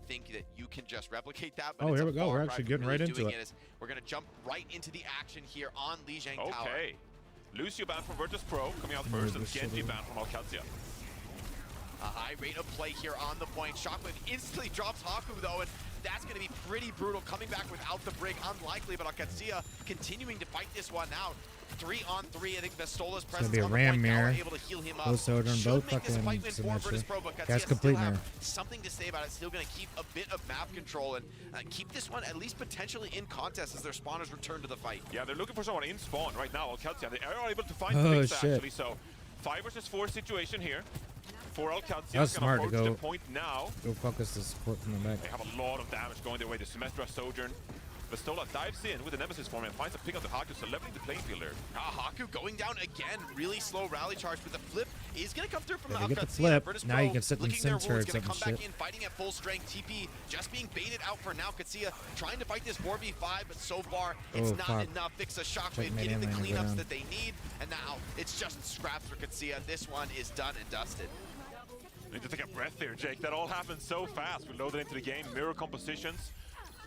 think that you can just replicate that. But Oh, it's here a we go. far We're cry actually from getting really right into doing it. is we're going to jump right into the action here on Lijiang Tower. Okay. Lucio banned from Virtus.Pro coming out first, and Genji banned from Qadsiah. A high rate of play here on the point. Shockwave instantly drops Haku though, and that's going to be pretty brutal. Coming back without the brig, unlikely, but Qadsiah continuing to fight this one out. 3-on-3, I think Vistola's presence be a on the ram point now mirror. are able to heal him up. Both Sojourn, Should both make this a fucking fight win for signature. Virtus.Pro, but Cast Qadsiah still complete have mirror. something to say about it. Still going to keep a bit of map control and keep this one at least potentially in contest as their spawners return to the fight. Yeah, they're looking for someone in spawn right now. Qadsiah, they are able to find Oh, Fix shit. actually, so 5 versus 4 situation here. For Qadsiah, That's smart to approach go. the point now. Go focus the support from the back. They have a lot of damage going their way. The Symmetra Sojourn. Vistola dives in with the Nemesis form and finds a pick on the Haku, so leveling the playing field there. Haku going down again. Really slow rally charge, but the flip is going to come through from Yeah, the they get the Qadsiah. flip. Now you can sit in licking their Sin wounds, turrets going to up come and back shit. in, fighting at full strength. TP just being baited out for now. Qadsiah trying to fight this 4v5, but so far it's not fuck. enough. Fix a Shockwave, Checkmate getting the and landing cleanups down. that they need, and now it's just scraps for Qadsiah. This one is done and dusted. Need to take a breath here, Jake. That all happened so fast. We loaded into the game. Mirror compositions.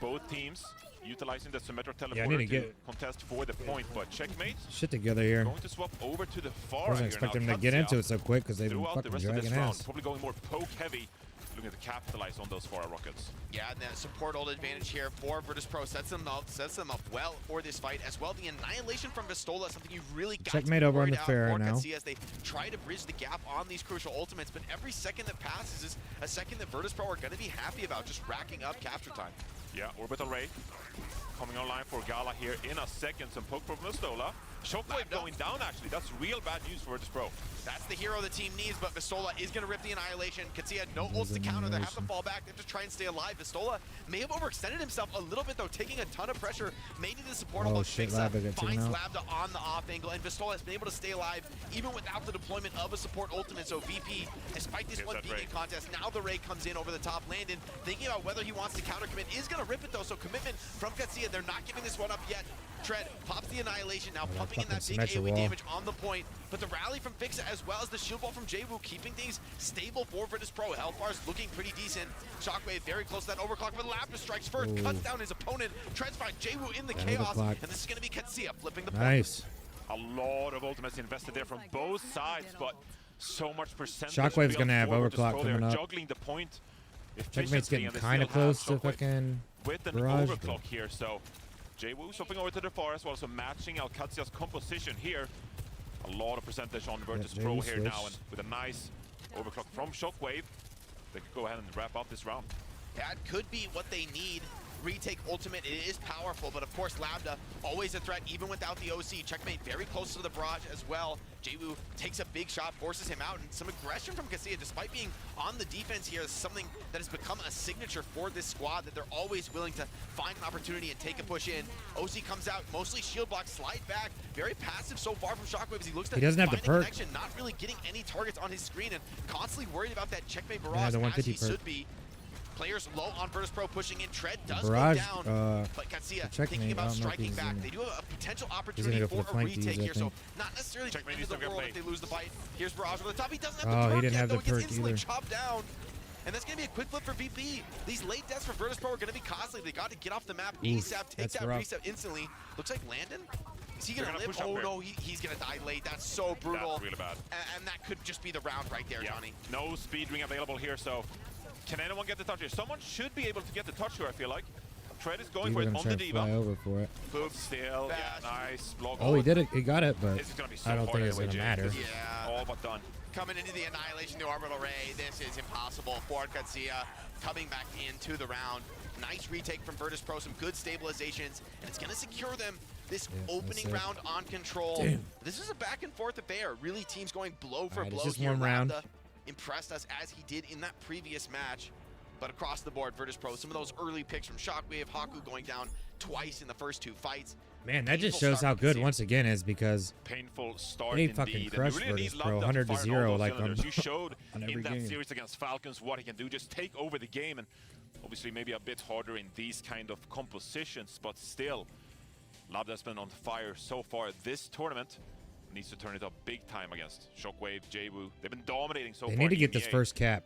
Both teams utilizing the Symmetra teleporter Yeah, I need to to get contest for the point, but checkmate. shit together here. Going to swap over to the far Wasn't here expecting now. them to get Qadsiah into it so quick because they've been throughout the fucking rest of this dragging round, ass. probably going more poke heavy, looking to capitalize on those far rockets. Yeah, and that support ult advantage here for Virtus.Pro sets them up well for this fight as well. The annihilation from Vistola, something you really got Checkmate to be over on worried the out fair for now. Qadsiah as they try to bridge the gap on these crucial ultimates, but every second that passes is a second that Virtus.Pro are going to be happy about, just racking up capture time. Yeah, Orbital Ray coming online for Gala here in a second. Some poke from Vistola. Shockwave going down, actually. That's real bad news for Virtus.Pro. That's the hero the team needs, but Vistola is going to rip the annihilation. Qadsiah no ults to counter. They have to fall back. They have to try and stay alive. Vistola may have overextended himself a little bit, though, taking a ton of pressure. Made it the support Oh, ult. shit, Fixa Labda got taken finds out. Labda on the off angle, and Vistola has been able to stay alive even without the deployment of a support ultimate. So VP, despite this one being a contest, now the Ray comes in over the top. Landon thinking about whether he wants to counter commit, is going to rip it, though. So commitment from Qadsiah. They're not giving this one up yet. Tread pops the annihilation, now pumping in that big Symmetra AoE wall. damage on the point. But the rally from Fixa as well as the shield ball from Jwoo keeping things stable for Virtus.Pro. Hellfire's looking pretty decent. Shockwave very close to that overclock, but Labda strikes first, cuts down his opponent. Tread's find Jwoo in the chaos, and this is going to be Qadsiah flipping the point. Nice. A lot of ultimates invested there from both sides, but so much percentage. Shockwave's gonna have built for overclock Virtus.Pro. coming They're up. juggling the point. Checkmate's efficiently, getting and they kind of still have close to Shockwave fucking with an barrage. overclock here, so Jwoo swapping over to the far as well, so matching Qadsiah's composition here. A lot of percentage on Virtus.Pro Jwoo here now, switched. and with a nice overclock from Shockwave, they could go ahead and wrap up this round. That could be what they need. Retake ultimate, it is powerful, but of course Labda always a threat even without the OC. Checkmate very close to the barrage as well. Jwoo takes a big shot, forces him out, and some aggression from Qadsiah despite being on the defense here is something that has become a signature for this squad, that they're always willing to find an opportunity and take a push in. OC comes out, mostly shield block, slide back, very passive so far from Shockwave as he looks to He doesn't have find the a perk. connection, not really getting any targets on his screen and constantly worried about that Checkmate Yeah, barrage the as 150 he perk. should be. Players low on Virtus.Pro pushing in. Tread does Barrage, go down, but Checkmate, Qadsiah I thinking don't about know if striking he's back. gonna- They do have a potential gonna opportunity go for for the a flank to use, retake I here, so think. not necessarily the Checkmate end needs of the to go world play. if they lose the fight. Here's Barrage over the top. He doesn't have Oh, the he perk didn't yet, have though. the He gets perk instantly either. chopped down. And that's going to be a quick flip for VP. These late deaths for Virtus.Pro are going to be costly. They got to get off the map ASAP, take that's that rough. reset instantly. Looks like Landon. Is he going They're to gonna live? push up Oh here. no, he's going to die late. That's so brutal. That's really bad. And that could just be the round right there, Yeah. Johnny. No speed ring available here, so can anyone get the touch here? Someone should be able to get the touch here, I feel like. Tread is going for Diva it gonna on try the to fly Diva. over for it. Boom, still, yeah, Fast. nice block. Oh, he did it. He got it, but This is gonna be so I don't hard think it's anyway, gonna Jake. matter. This is Yeah. all but done. Coming into the annihilation, the orbital ray. This is impossible for Qadsiah. Coming back into the round. Nice retake from Virtus.Pro, some good stabilizations, and it's going to secure them this opening it. round on control. Damn. This is a back and forth affair. Really, teams going blow for Alright, it's blow just here. one round. Labda impressed us as he did in that previous match. But across the board, Virtus.Pro, some of those early picks from Shockwave, Haku going down twice in the first two fights. Man, that just Painful shows start how for good Qadsiah. once again is because Painful start They indeed. fucking And you crushed really need Virtus.Pro, Labda 100 to fire on 0, all those like, cylinders. on- You showed on every in that game. series against Falcons what he can do. Just take over the game, and obviously maybe a bit harder in these kind of compositions, but still, Labda has been on fire so far this tournament. Needs to turn it up big time against Shockwave, Jwoo. They've been dominating so they far. need to get this EMEA. first cap.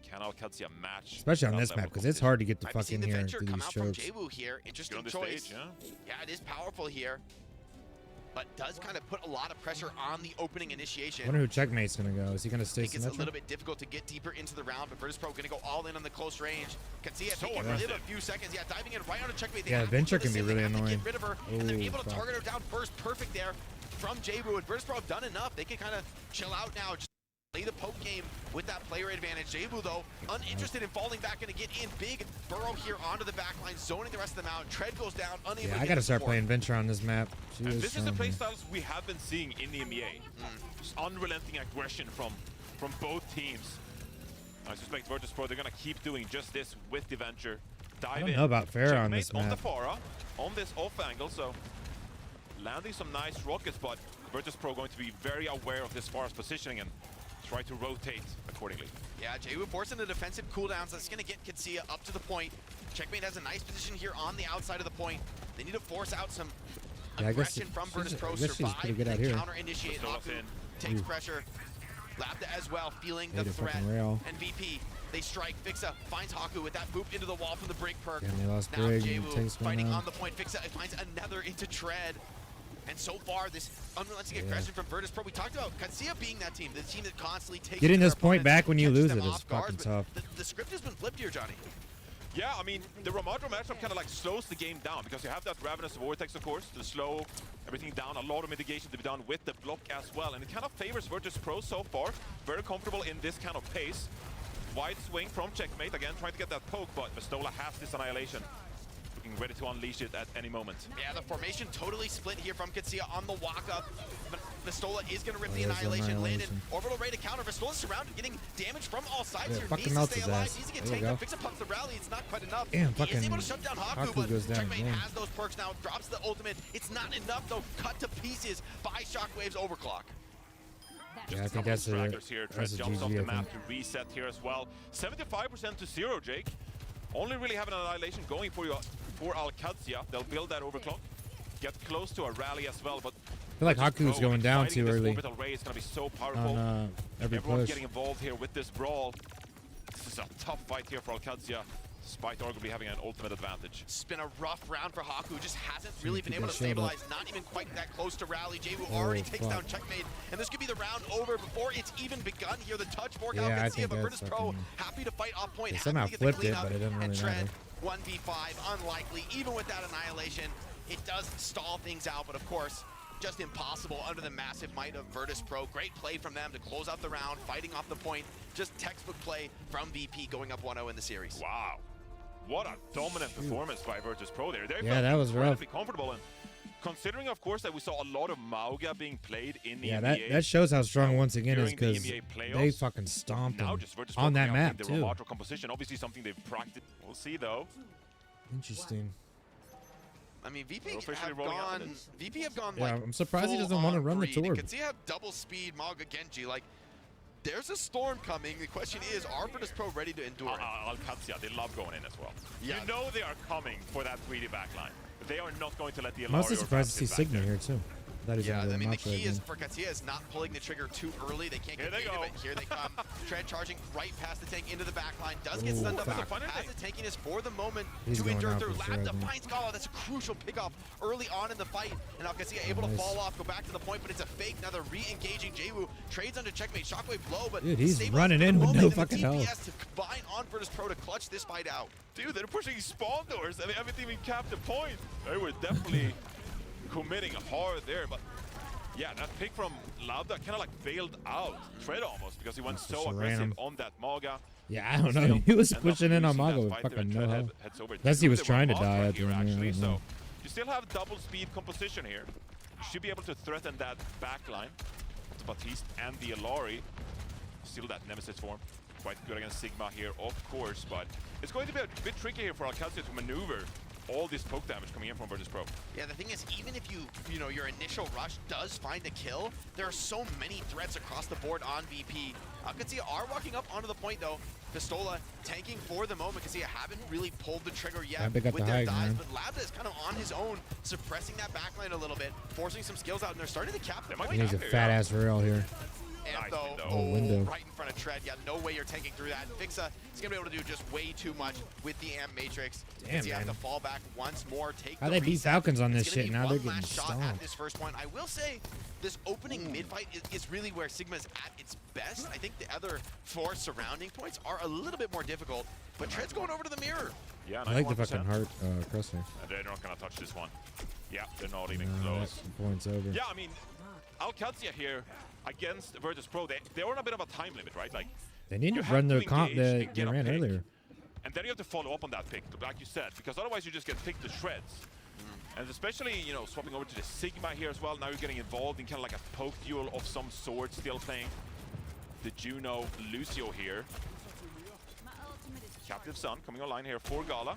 Can Qadsiah match? Especially on that this level map, of because it's hard to get the Might be fuck seeing in the here Venture through come these out from strokes. Jwoo here. Get Interesting on the choice. stage, yeah. Yeah, it is powerful here, but does kind of put a lot of pressure on the opening I initiation. wonder who Checkmate's gonna go. Is he gonna I stay think it's a Symmetra? little bit difficult to get deeper into the round, but Virtus.Pro going to go all in on the close range. Qadsiah So taking aggressive. live a few seconds. Yeah, diving in right on a checkmate. They Yeah, have to Venture do can the be same. They really have to annoying. Get rid of her, and they're Ooh, able to fuck. target her down first. Perfect there from Jwoo, and Virtus.Pro have done enough. They can kind of chill out now. Just play the poke game with that player advantage. Jwoo, though, uninterested in falling back, going to get in. Big burrow here onto the back line, zoning the rest of them out. Tread goes down, unable Yeah, to I get gotta the start support. playing Venture on this map. She And is this is the strong here. playstyles we have been seeing in the NBA. Just unrelenting aggression from both teams. I suspect Virtus.Pro, they're going to keep doing just this with the Venture. Dive I don't in. know about Farah on Checkmate this on the map. Farah, on this off angle, so landing some nice rockets, but Virtus.Pro going to be very aware of this Farah's positioning and try to rotate accordingly. Yeah, Jwoo forcing the defensive cooldowns. That's going to get Qadsiah up to the point. Checkmate has a nice position here on the outside of the point. They need to force out some Yeah, I guess aggression from she's- Virtus.Pro. I guess she's Survive, pretty good and out then here. counter-initiate. Pistola's Haku in. takes Ooh. pressure. Labda as well, feeling the Made a threat. fucking rail. And VP, they strike. Fixa finds Haku with that boop into the wall from the break perk. And they lost Now Brig. Jwoo Takes one fighting out. on the point. Fixa finds another into Tread. And so far, this unrelenting Yeah. aggression from Virtus.Pro. We talked about Qadsiah being that team, the team that constantly takes Getting their this point opponents, back when you catches lose them it is off guard, fucking but tough. The script has been flipped here, Johnny. Yeah, I mean, the Ramadro matchup kind of like slows the game down because you have that Ravenous Vortex, of course, to slow everything down. A lot of mitigation to be done with the block as well. And it kind of favors Virtus.Pro so far. Very comfortable in this kind of pace. Wide swing from Checkmate. Again, trying to get that poke, but Pistola has this annihilation. Looking ready to unleash it at any moment. Yeah, the formation totally split here from Qadsiah on the walk-up. But Vistola is going to rip Oh, the there's the annihilation. Landon, annihilation. orbital ready to counter. Vistola's surrounded, getting damage from all sides Yeah, here. fucking Needs to melts stay his alive, ass. needs to get There you tanked. go. Fixa pumps the rally, it's not quite enough. Damn, he is fucking able to shut down Haku, Haku but goes down, Checkmate damn. has those perks now, drops the ultimate. It's not enough though, cut to pieces by Shockwave's overclock. Yeah, I think that's a Strikers here. Tread jumps off GG, the I map think. to reset here as well. 75% to 0, Jake. Only really have an annihilation going for you for Qadsiah. They'll build that overclock. Get close to a rally as well, but I feel like Virtus.Pro Haku's going down fighting too this early orbital ray is going to be so powerful. on every Everyone push. getting involved here with this brawl. This is a tough fight here for Qadsiah, despite arguably having an ultimate advantage. It's been a rough round for Haku, just hasn't really been keep able that to shield up. stabilize, not even quite that close to rally. Jwoo Oh, already takes fuck. down Checkmate, and this could be the round over before it's even begun here. The touch for Yeah, I Qadsiah, think but that's Virtus.Pro fucking- happy to fight off point, They happy somehow to get the flipped it, cleanup, but it didn't and really Tread matter. 1v5, unlikely, even with that annihilation. It does stall things out, but of course, just impossible under the massive might of Virtus.Pro. Great play from them to close out the round, fighting off the point. Just textbook play from VP going up 1-0 in the series. Wow. What a dominant performance by Virtus.Pro there. They Yeah, felt that was rough. incredibly comfortable. And considering, of course, that we saw a lot of Mauga being played in the Yeah, NBA. that shows how strong once again is during the because NBA they playoffs, fucking stomped now them just Virtus.Pro on that coming out map with the too. Ramadro composition. Obviously something they've practiced. We'll see though. Interesting. I mean, VP We're officially have rolling out gone. with this. VP have gone Yeah, like. I'm surprised he doesn't full want to on run the greed. tour. Because he have double speed Maga Genji. Like, there's a storm coming. The question is, are Virtus.Pro ready to endure it? Qadsiah, they love going in as well. Yeah. You know they are coming for that greedy backline. They are not going to let the I'm also Ilario surprised to see back Sigma there. here too. Thought he was Yeah, gonna go I mean, the Macho key is again. for Qadsiah is not pulling the trigger too early. They can't Here get they into go. it. Here they come. Tread charging right past the tank into the back line. Does get Ooh, stunned up. fuck. Has the tankiness for the moment He's to going endure out through. for sure, I Labda think. finds Gala. That's a crucial pickoff early on in the fight. And now Qadsiah able to Nice. fall off, go back to the point, but it's a fake. Now they're re-engaging. Jwoo trades under Checkmate. Shockwave low, but Dude, he's stabilizes running for the in with moment, no and the fucking health. TPS to combine on Virtus.Pro to clutch this fight out. Dude, they're pushing spawn doors and they haven't even capped the point. They were definitely committing hard there, but yeah, that pick from Labda kind of like bailed out Tread almost because he went so Just ran aggressive him. on that Mauga. Yeah, I don't know. Still He was end up pushing in on losing that Mago with fight there, fucking and no Tread health. heads over Unless to he was the trying to Ramadro die at the here, end, I actually, don't so know. you still have double speed composition here. You should be able to threaten that backline to Baptiste and the Ilari. Still that Nemesis form. Quite good against Sigma here, of course, but it's going to be a bit tricky here for Qadsiah to maneuver all this poke damage coming in from Virtus.Pro. Yeah, the thing is, even if you know, your initial rush does find a kill, there are so many threats across the board on VP. Qadsiah are walking up onto the point though. Pistola tanking for the moment. Qadsiah haven't really pulled the trigger yet Yeah, they got with the their high dives, ground. but Labda is kind of on his own, suppressing that backline a little bit, forcing some skills out, and they're starting to cap the They might point. He needs a Here, fat yeah. ass rail here. Nice Antho, window. Oh, window. right in front of Tread. Yeah, no way you're tanking through that. Fixa is going to be able to do just way too much with the Amp Matrix. Damn, You have man. to fall back once more, take How the they beat reset. Falcons on this It's gonna shit? be Now they're one getting last shot at stomped. this first point. I will say, this opening mid-fight is really where Sigma's at its best. I think the other 4 surrounding points are a little bit more difficult, but Tread's going over to the mirror. Yeah, I like the 91%. fucking heart crosser. And they're not gonna touch this one. Yeah, they're not even No, close. that point's over. Yeah, I mean, Qadsiah here against Virtus.Pro, they're on a bit of a time limit, right? Like, They need you to have run to the comp engage that and they get a ran pick. earlier. And then you have to follow up on that pick, like you said, because otherwise you just get picked to shreds. And especially, you know, swapping over to the Sigma here as well. Now you're getting involved in kind of like a poke duel of some sort, still playing the Juno Lucio here. Captive Sun coming online here for Gala.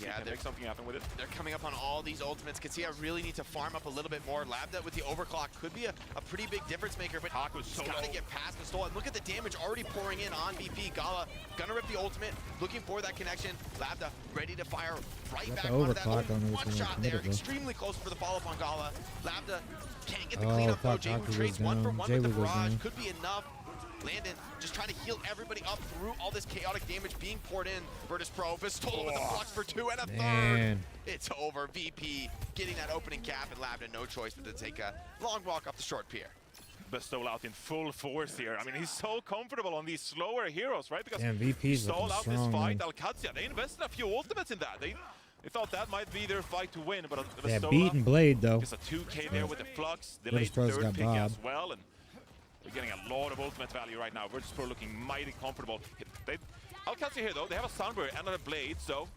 Yeah, Can make something happen with it. They're coming up on all these ultimates. Qadsiah really need to farm up a little bit more. Lambda with the overclock could be a pretty big difference maker, but Haku's so got to low. get past the stall. And look at the damage already pouring in on VP. Gala gonna rip the ultimate, looking for that connection. Lambda ready to fire right Got back the onto that. overclock. Oh, I don't know which one one shot committed, there, though. extremely close for the follow-up on Gala. Lambda can't get the Oh, cleanup though. fuck, Jaewu Haku trades goes 1 for down. 1 with the Jaewu goes barrage. down. Could be enough. Landon just trying to heal everybody up through all this chaotic damage being poured in. Virtus.Pro, Pistola with the flux for 2 and a third. Man. It's over. VP getting that opening cap, and Lambda no choice but to take a long walk up the short pier. Bestowal out in full force here. I mean, he's so comfortable on these slower heroes, right? Because Damn, VP's stall looking out strong, this fight, man. Qadsiah, they invested a few ultimates in that. They thought that might be their fight to win, but Yeah, Bestowal beating Blade, though. gets a 2K there with the flux, delayed Virtus.Pro's third got pick Bob. as well, and they're getting a lot of ultimate value right now. Virtus.Pro looking mighty comfortable. Qadsiah here, though, they have a Sunbird and a Blade, so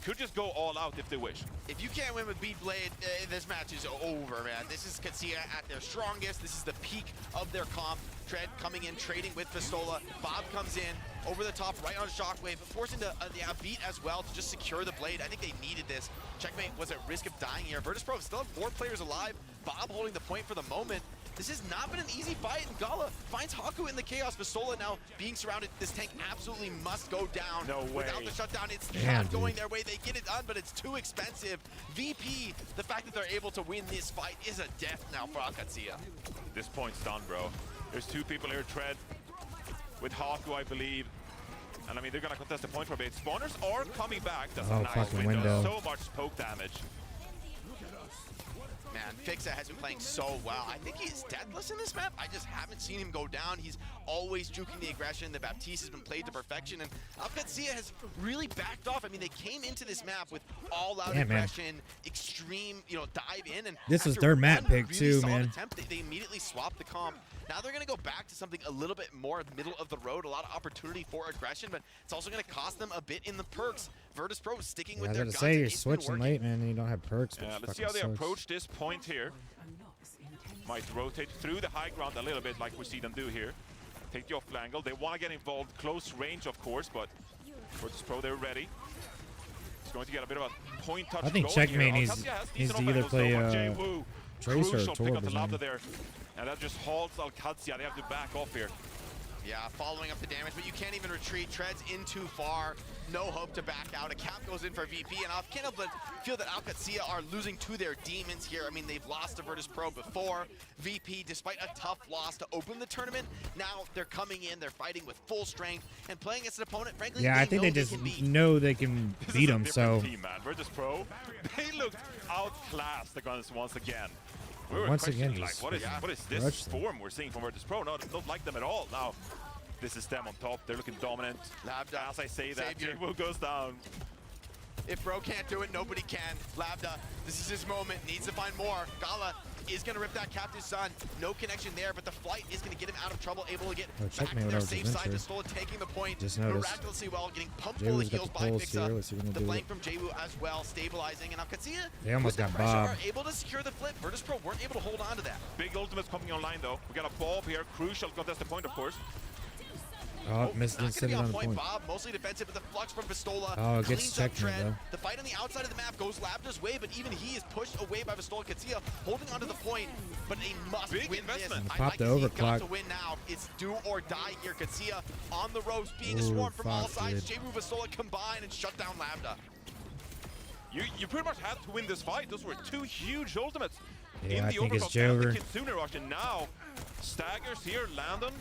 could just go all out if they wish. If you can't win with Beat Blade, this match is over, man. This is Qadsiah at their strongest. This is the peak of their comp. Tread coming in, trading with Pistola. Bob comes in, over the top, right on Shockwave, forcing a beat as well to just secure the Blade. I think they needed this. Checkmate was at risk of dying here. Virtus.Pro still have 4 players alive. Bob holding the point for the moment. This has not been an easy fight, and Gala finds Haku in the chaos. Pistola now being surrounded. This tank absolutely must go down. No way. Without the shutdown, it's Damn, not going dude. their way. They get it done, but it's too expensive. VP, the fact that they're able to win this fight is a death now for Qadsiah. This point's done, bro. There's 2 people here, Tread, with Haku, I believe. And I mean, they're gonna contest the point for a bit. Spawners are coming back. That's Oh, a nice fucking window. window. So much poke damage. Man, Fixa has been playing so well. I think he's deathless in this map. I just haven't seen him go down. He's always juking the aggression. The Baptiste has been played to perfection, and Qadsiah has really backed off. I mean, they came into this map with all-out Yeah, man. aggression, extreme, dive in, and This was after their map one pick, really too, solid man. attempt, they immediately swapped the comp. Now they're going to go back to something a little bit more middle of the road, a lot of opportunity for aggression, but it's also going to cost them a bit in the perks. Virtus.Pro sticking Yeah, I with was their gonna guns. say and you're it's been switching working. late, man, and you don't have perks. Which Let's see how fucking they sucks. approach this point here. Might rotate through the high ground a little bit like we see them do here. Take the off angle. They want to get involved close range, of course, but Virtus.Pro, they're ready. It's going to get a bit of a point touch I think going Checkmate here. needs Qadsiah has to decent either off play, angles, though, but Jaewu, Tracer or crucial pick Torb up the or Lambda something. there. And that just halts Qadsiah. They have to back off here. Yeah, following up the damage, but you can't even retreat. Treads in too far. No hope to back out. A cap goes in for VP, and I can't help but feel that Qadsiah are losing to their demons here. I mean, they've lost to Virtus.Pro before. VP, despite a tough loss to open the tournament, now they're coming in, they're fighting with full strength, and playing against an opponent, frankly, Yeah, I think know they just can beat. know they can This beat is a them, different so team, man. Virtus.Pro, they looked outclassed against once again. We were Once again, questioning, like, just what is this crushed them. form we're seeing from Virtus.Pro? No, don't like them at all. Now, this is them on top. They're looking dominant. Lambda, As I say that, savior. Jaewu goes down. If Bro can't do it, nobody can. Lambda, this is his moment, needs to find more. Gala is going to rip that Captive Sun. No connection there, but the flight is going to get him out of trouble, able to get Oh, back Checkmate to their without safe his side. venture. Pistola taking the point Just noticed. miraculously well, getting pumped full Jaewu's of got heals the by pulse here. Fixa. Let's see what he The can do flank with from Jaewu as well, stabilizing. And now Qadsiah, They almost with the got pressure, Bob. are able to secure the flip. Virtus.Pro weren't able to hold on to that. Big ultimates coming online, though. We got a Bob here. Crucial contest the point, of course. oh, missed Not it, going to set be it on on point, point. Bob. Mostly defensive, but the flux from Pistola Oh, it gets cleans up Checkmate, Tread. though. The fight on the outside of the map goes Lambda's way, but even he is pushed away by Pistola. Qadsiah holding onto the point, but they must Big win investment. this. Pop I'd like the to see it got overclock. to win now. It's do or die here. Qadsiah on the ropes, being Ooh, swarmed from all fuck, sides. dude. Jaewu, Pistola combine and shut down Lambda. You pretty much had to win this fight. Those were 2 huge ultimates. Yeah, in I the think it's overclock and the Joker. Kitsune rush, and now staggers here. Landon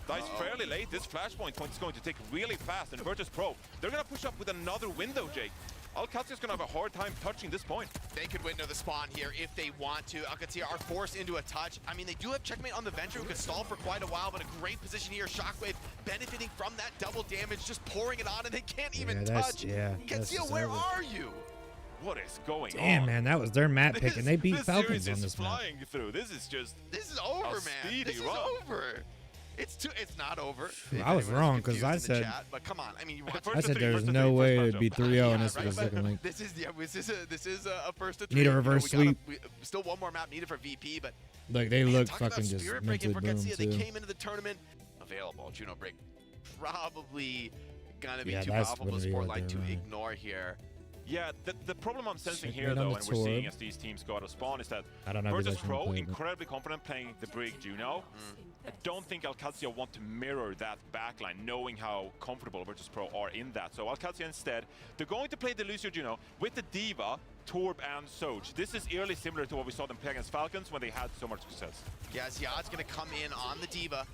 dies fairly late. This flashpoint point is going to take really fast, and Virtus.Pro, they're going to push up with another window, Jake. Qadsiah is going to have a hard time touching this point. They could window the spawn here if they want to. Qadsiah are forced into a touch. I mean, they do have checkmate on the Venture who could stall for quite a while, but a great position here. Shockwave benefiting from that double damage, just pouring it on, and they can't even touch. Qadsiah, where are you? What is going on? Damn, man, that was their map pick, and they beat Falcons series on is this map. flying through. This is over, man. speedy This run. is over. It's not over. I was wrong because I said But come on, I mean, you want I said there's no way it'd be 3-0 and this was looking like. This is a first to You need a reverse sweep. Still one more map needed for VP, but Look, they man, look talk about fucking just spirit breaking mentally for boomed Qadsiah. They too. came into the tournament available. Juno Break probably gonna be Yeah, too that's powerful for gonna be what Sportlight to they're running. ignore here. Yeah, the problem I'm sensing Checkmate here, on though, the and we're seeing Torb. as these teams go out of spawn, is that I don't know if Virtus.Pro, play, incredibly confident playing the Brig Juno. I don't think Qadsiah want to mirror that backline, knowing how comfortable Virtus.Pro are in that. So Qadsiah instead, they're going to play the Lucio Juno with the Diva, Torb, and Soj. This is eerily similar to what we saw them play against Falcons when they had so much success. Yeah, Ziad's gonna come in on the Diva,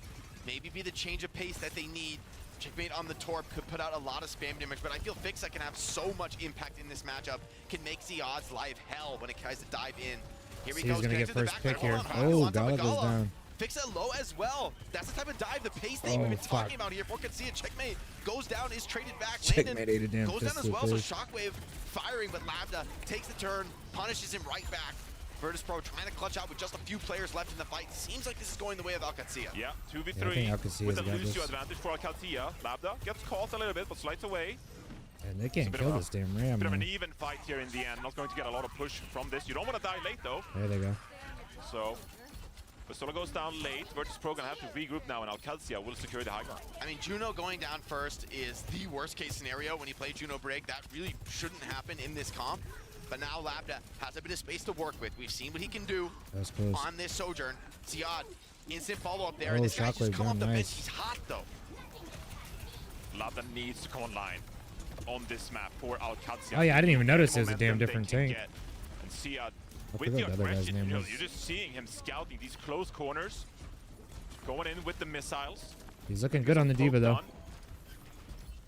maybe be the change of pace that they need. Checkmate on the Torb could put out a lot of spam damage, but I feel Fixa can have so much impact in this matchup, can make Ziad's life hell when it tries to dive in. Here he He's goes, gonna get connected to the first back pick right. here. Hold on, Oh, Gala goes down. Fixa low as well. That's the type of dive, the pace thing we've been fuck. talking about here. For Qadsiah, checkmate goes down, is traded back. Checkmate ate a damn goes down as pistol well, so fish. Shockwave firing, but Lambda takes the turn, punishes him right back. Virtus.Pro trying to clutch out with just a few players left in the fight. Seems like this is going the way of Qadsiah. Yeah, 2v3 Yeah, I think Qadsiah's with a got Lucio this. advantage for Qadsiah. Lambda gets caught a little bit, but slides away. And they can't bit kill of a- this damn Ram, Bit of an man. even fight here in the end. Not going to get a lot of push from this. You don't want to die late, though. There they go. So, Pistola goes down late. Virtus.Pro gonna have to regroup now, and Qadsiah will secure the high ground. I mean, Juno going down first is the worst case scenario when you play Juno Break. That really shouldn't happen in this comp. But now Lambda has a bit of space to work with. We've seen what he can do That's close. on this Sojourn. Ziad, instant follow-up there. Oh, And this guy's just Shockwave come off the down, bench. nice. He's hot, though. Lambda needs to come online on this map for Qadsiah. Oh, yeah, I didn't even notice it was a Momentum damn they different can tank. get. And Ziad, I with forgot the the other guy's aggression, name you know, was. you're just seeing him scouting these close corners, going in with the missiles. He's looking good on the Diva, though. Done.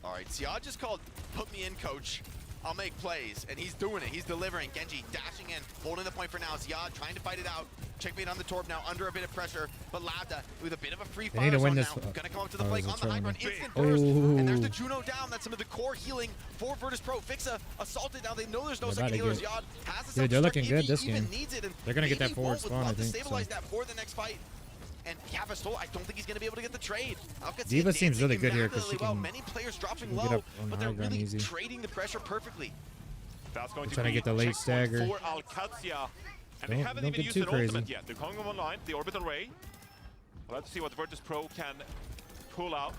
All right, Ziad just called, put me in, coach. I'll make plays, and he's doing it. He's delivering. Genji dashing in, holding the point for now. Ziad trying to fight it out. Checkmate on the Torb now, under a bit of pressure, but Lambda with a bit of a free They fire need to win zone this. now. Gonna come up to the Oh, flank is it on the high trying ground, to- instant burst, and there's the Oh. Juno down. That's some of the core healing for Virtus.Pro. Fixa assaulted now. They know there's no They're second about healer. to Ziad has the Dude, they're looking self-destruct if good this he even game. needs it, and They're gonna get that maybe forward Walt would spawn, I love to think, stabilize so. that for the next fight. And Yavastola, I don't think he's going to be able to get the trade. Diva seems really good here 'cause she well. can- Many players dropping can get low, up on but the they're high ground really easy. trading the pressure perfectly. That's going to trying to be get the late checkpoint stagger. for Qadsiah. And they Don't- haven't don't even get used too an crazy. ultimate yet. They're coming online, the orbital ray. Let's see what Virtus.Pro can pull out.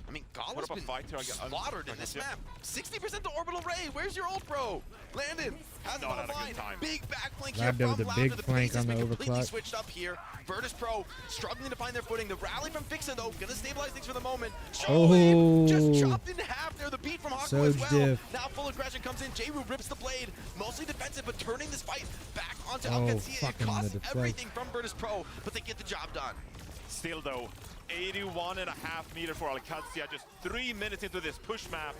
I mean, Gala's What about been fight here? slaughtered in this Yeah. map. 60% to orbital ray. Where's your ult, bro? Landon has it Not on at a good line. time. Big back flank here Lambda from with the Lambda. big The flank pace has on the been completely overclock. switched up here. Virtus.Pro struggling to find their footing. The rally from Fixa, though, gonna stabilize things for the moment. Shockwave just chopped in half there. The beat from Haku as Soj well. diff. Now full aggression comes in. J-Ru rips the blade. Mostly defensive, but turning this fight back onto Oh, Qadsiah. It fucking costs the deflect. everything from Virtus.Pro, but they get the job done. Still though, 81.5 meter for Qadsiah. Just 3 minutes into this push map.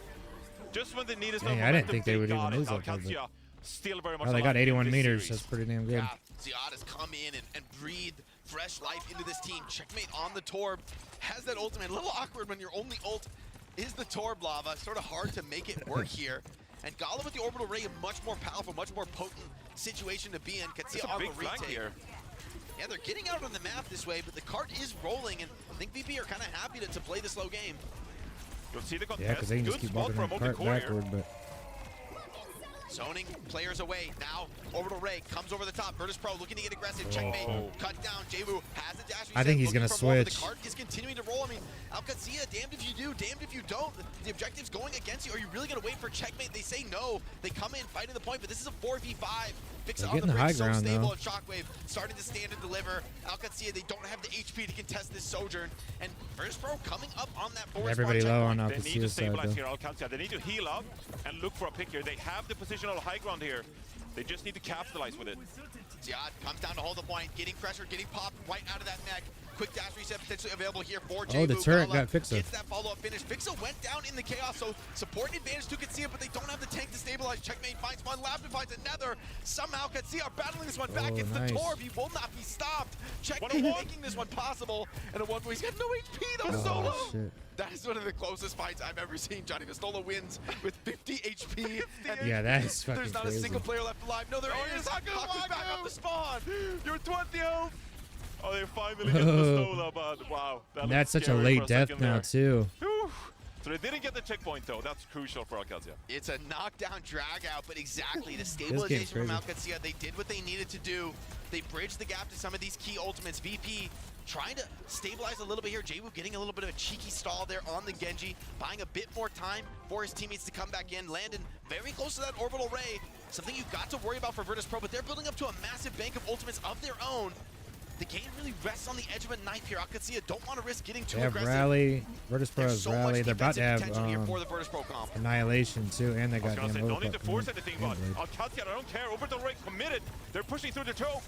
Just when they needed some Dang, I didn't momentum, think they would even got it. lose that far, but- Qadsiah still very much Oh, they alive got in 81 this meters. series. That's pretty damn good. Yeah, Ziad has come in and breathed fresh life into this team. Checkmate on the Torb. Has that ultimate. A little awkward when your only ult is the Torb lava. Sort of hard to make it work here. And Gala with the orbital ray, a much more powerful, much more potent situation to be in. It's Qadsiah a on the big flank retake. here. Yeah, they're getting out on the map this way, but the cart is rolling, and I think VP are kind of happy to play the slow game. You'll see the contest. Yeah, because they can Good just keep spot walking for a the cart multi-core here. backward, but Zoning players away. Now, orbital ray comes over the top. Virtus.Pro looking to get aggressive. Checkmate. Oh. Cut down. J-Wu has a dash. I think he's gonna The switch. cart is continuing to roll. I mean, Qadsiah, damned if you do, damned if you don't. The objective's going against you. Are you really going to wait for checkmate? They say no. They come in fighting the point, but this is a 4v5. Fixa on getting the the bridge, high so ground, stable. though. And Shockwave starting to stand and deliver. Qadsiah, they don't have the HP to contest this Sojourn. And Virtus.Pro coming up on that forward everybody spawn low checkpoint. on They need to Qadsiah's side, stabilize though. here, Qadsiah. They need to heal up and look for a pick here. They have the positional high ground here. They just need to capitalize with it. Ziad comes down to hold the point, getting pressure, getting popped right out of that mech. Quick dash reset potentially available here for Oh, the J-Boo. turret got Fixa. Gets that follow-up finish. Fixa went down in the chaos, so support advantage to Qadsiah, but they don't have the tank to stabilize. Checkmate finds one, Lab finds another. Somehow Qadsiah are battling this one back. It's nice. the Torb. He will not be stopped. Checkmate making this one possible. And a one where he's got no HP though, Solo. Shit. That is one of the closest fights I've ever seen. Johnny Vistola wins with 50 HP. And Yeah, that is fucking there's not crazy. a single player left alive. No, there is. Haku's back up the spawn. You're 20 health. Oh, they finally get the Stola, but wow. That's such a late death now, too. Whew. So they didn't get the checkpoint, though. That's crucial for Qadsiah. It's a knockdown drag out, but exactly the stabilization from Qadsiah, they did what they needed to do. They bridged the gap to some of these key ultimates. VP trying to stabilize a little bit here. J-Woo getting a little bit of a cheeky stall there on the Genji, buying a bit more time for his teammates to come back in. Landon very close to that orbital ray. Something you've got to worry about for Virtus.Pro, but they're building up to a massive bank of ultimates of their own. The game really rests on the edge of a knife here. Qadsiah don't want to risk getting too aggressive. Rally. Virtus.Pro has so Rally. much They're about to have potential here for the Virtus.Pro comp. Annihilation, too, and they got I was gonna say, don't need to force anything, but Qadsiah, I don't care. Orbital Ray committed. They're pushing through the toe.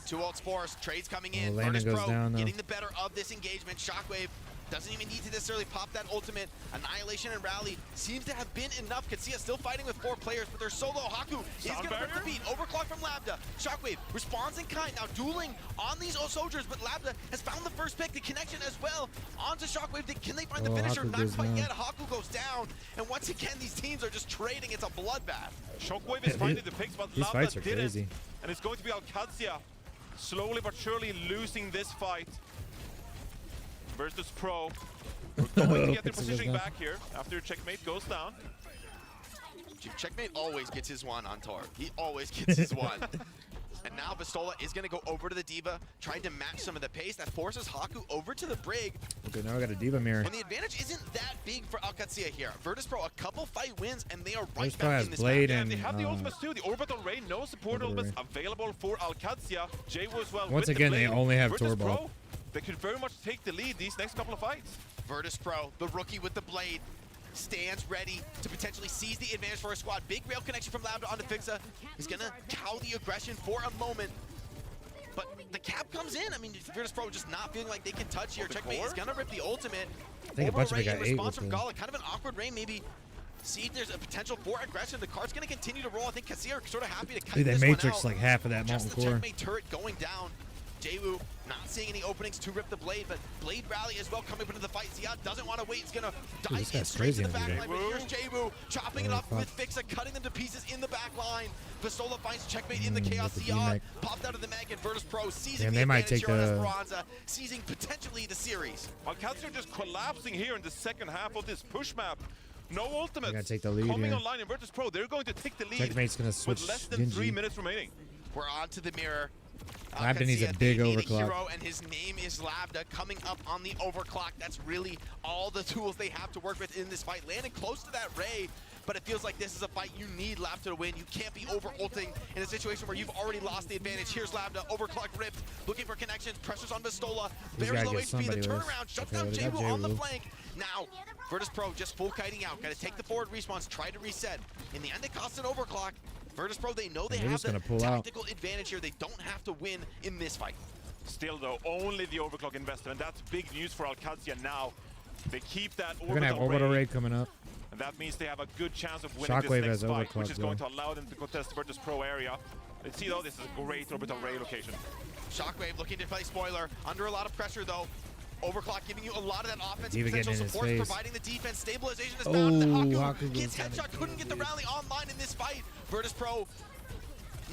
2 ult spores, trades coming in. Landon goes down, though. Getting the better of this engagement. Shockwave doesn't even need to necessarily pop that ultimate. Annihilation and Rally seems to have been enough. Qadsiah still fighting with 4 players, but they're solo. Haku is going to rip the beat. Overclock from Lambda. Shockwave responds in kind. Now dueling on these soldiers, but Lambda has found the first pick. The connection as well onto Shockwave. Can they find the finisher? Not quite yet. Haku goes down. And once again, these teams are just trading. It's a bloodbath. Shockwave is finding the picks, but These fights Lambda are didn't. crazy. And it's going to be Qadsiah slowly but surely losing this fight. Virtus.Pro. We're going to get their positioning back here after Checkmate goes down. Checkmate always gets his one on Torb. He always gets his one. And now Vistola is going to go over to the D.Va, trying to match some of the pace. That forces Haku over to the Brig. Okay, now I got a D.Va mirror. And the advantage isn't that big for Qadsiah here. Virtus.Pro, a couple fight wins, and they are right Virtus.Pro back has in this Blade map. And they have the ultimates too. The Orbital Ray, no support ultimates available for Qadsiah. J-Woo as well. Once with again, the they Blade. only have Virtus.Pro, Torball. they could very much take the lead these next couple of fights. Virtus.Pro, the rookie with the Blade, stands ready to potentially seize the advantage for his squad. Big rail connection from Lambda onto Fixa. He's going to cow the aggression for a moment. But the cap comes in. I mean, Virtus.Pro just not feeling like they can touch here. Checkmate is going to rip the ultimate. I think a bunch of it got 8 response with from Gala, kind of an awkward Ray, maybe. See if there's a potential for aggression. The card's going to continue to roll. I think Qadsiah are sort of happy to cut Dude, they this one matrix out. like half of that Just molten the core. Checkmate turret going down. J-Woo not seeing any openings to rip the Blade, but Blade Rally as well coming up into the fight. Ziad doesn't want to wait. He's going to dive this in guy's straight to the crazy back over line. But here's J-Woo chopping it up with Fixa, cutting them to pieces in the back line. Vistola finds Checkmate in the chaos. Ziad popped out of the mag, and Virtus.Pro seizing the they might advantage take here on the Esperanza, seizing potentially the series. Qadsiah just collapsing here in the second half of this push map. No ultimates They're gonna take the lead coming here. online in Virtus.Pro. They're going to take the lead Checkmate's gonna switch with less than Genji. 3 minutes remaining. We're on to the mirror. Labda needs a big they need overclock. hero, and his name is Labda, coming up on the overclock. That's really all the tools they have to work with in this fight. Landing close to that Ray, but it feels like this is a fight you need Labda to win. You can't be over-ulting in a situation where you've already lost the advantage. Here's Labda, overclock ripped, looking for connections, pressures on Vistola, very low HP. The turnaround shuts down J-Woo on the flank. Now, Virtus.Pro just full kiting out. Got to take the forward respawns, try to reset. In the end, it costs an overclock. Virtus.Pro, they know they have the tactical advantage here. They don't have to win in this fight. Still, though, only the overclock investment. That's big news for Qadsiah now. They keep that They're gonna have orbital ray coming up. and that means they have a good chance of winning Shockwave this next has fight, which is going though. to allow them to contest the Virtus.Pro area. Let's see, though, this is a great orbital ray location. Shockwave looking to play spoiler, under a lot of pressure, though. Overclock giving you a lot of that offensive D.Va potential getting in his support, face. providing the defense. Stabilization is bound. Haku gets gets headshot, couldn't get the rally online in this fight. Virtus.Pro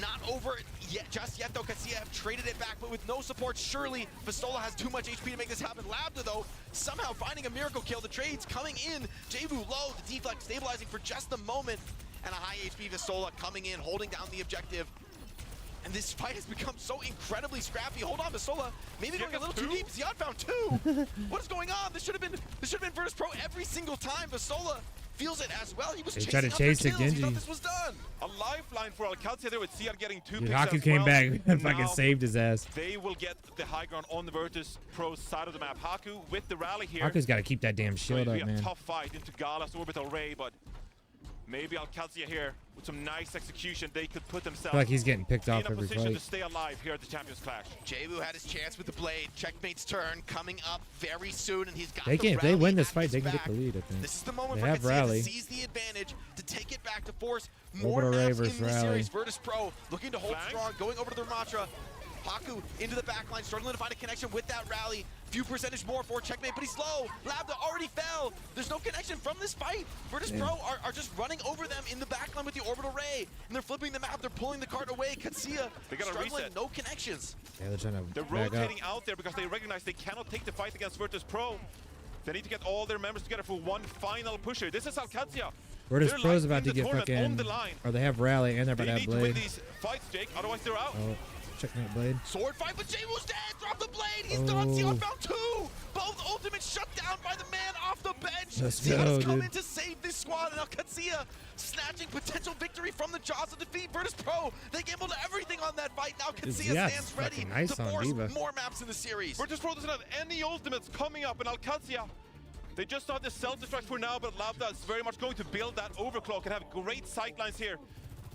not over yet, just yet, though. Qadsiah have traded it back, but with no support, surely Vistola has too much HP to make this happen. Lambda, though, somehow finding a miracle kill. The trades coming in. J-Woo low, the deflect stabilizing for just a moment, and a high HP Vistola coming in, holding down the objective. And this fight has become so incredibly scrappy. Hold on, Vistola, maybe going a little too deep. Ziad found 2. What is going on? This should have been Virtus.Pro every single time. Vistola feels it as well. He was chasing tried to chase the kills. He Genji. thought this was done. A lifeline for Qadsiah there with Ziad getting 2 Dude, picks Haku as came well. back and Now fucking saved his ass. they will get the high ground on the Virtus.Pro side of the map. Haku with the rally here. Haku's got to keep that damn It's going shield to be up, a man. tough fight into Gala's orbital ray, but Maybe Qadsiah here with some nice execution, they could put I themselves feel like he's getting picked in off a every position to fight. stay alive here at the Champions Clash. Jaywu had his chance with the blade. Checkmate's turn coming up very soon, and he's got They the can, if they rally win this at fight, his they can back. get the lead, I think. This is the moment They for have Qadsiah rally. to seize the advantage, to take it back, to force more Orbital Ray maps versus in this rally. series. Virtus.Pro looking to hold Flank. strong, going over to the Ramatra. Haku into the backline, struggling to find a connection with that rally. Few percentage more for Checkmate, but he's low. Labda already fell. There's no connection from this fight. Virtus.Pro are just running over them in the backline with the Orbital Ray, and they're flipping the map. They're pulling the cart away. Qadsiah They gotta struggling, reset. no connections. Yeah, they're trying to They're back up. rotating out there because they recognize they cannot take the fight against Virtus.Pro. They need to get all their members together for one final push here. This is Qadsiah. Virtus.Pro's They're about to in the get tournament on fucking, the line. or they have rally and they're about They to need have to win blade. these fights, Jake, otherwise they're out. Oh, checkmate blade. Sword fight, but Jaywu's dead. Drop the blade. He's Oh. done. Zion found two. Both ultimates shut down by the man off the bench. Let's Zion's go, come dude. in to save this squad, and now Qadsiah snatching potential victory from the jaws of defeat. Virtus.Pro, they gambled everything on that fight. Now Qadsiah yeah, stands ready fucking nice to on force Diva. more maps in the series. Virtus.Pro doesn't have any ultimates coming up, and Qadsiah, they just have the self-destruct for now, but Labda is very much going to build that overclock and have great sightlines here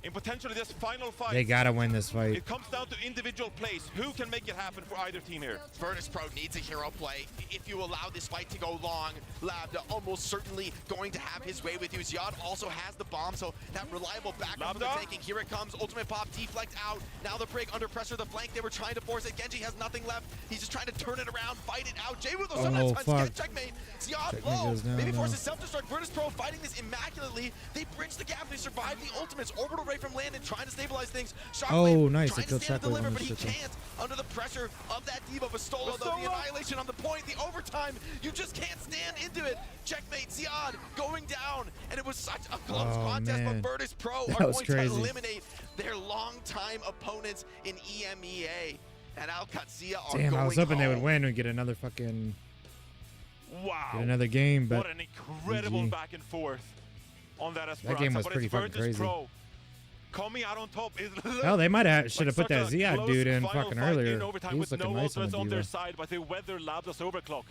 in potentially this final fight. They gotta win this fight. It comes down to individual plays. Who can make it happen for either team here? Virtus.Pro needs a hero play. If you allow this fight to go long, Labda almost certainly going to have his way with you. Ziad also has the bomb, so that reliable backup from the Labda. taking. Here it comes, ultimate pop, deflect out. Now the break under pressure, the flank, they were trying to force it. Genji has nothing left. He's just trying to turn it around, fight it out. Jaywu though sometimes fuck. get checkmate. Ziad Checkmate low, goes down maybe now. forces self-destruct. Virtus.Pro fighting this immaculately. They bridge the gap, they survive the ultimates. Orbital Ray from Landon trying to stabilize things. Shockwave Oh, nice. trying They to killed stand and Shockwave deliver, on but he his shit. can't under the pressure of that Diva. Bastola, though, the annihilation on the point, the overtime, you just can't stand into it. Checkmate, Ziad going down, and it was such a close Oh, contest, man. but Virtus.Pro That are was going to crazy. eliminate their longtime opponents in EMEA. And Qadsiah are Damn, going I was hoping they would home. win and get another fucking, Wow. get another game, but What an incredible GG. back and forth on that Esperanza. game was but pretty it's fucking crazy. Virtus.Pro coming out on top. hell, they might have should have put that such a Ziad close dude in final fucking fight earlier. in overtime He was with looking no nice on ultimates the on their Diva. side, but they weather Labda's overclock.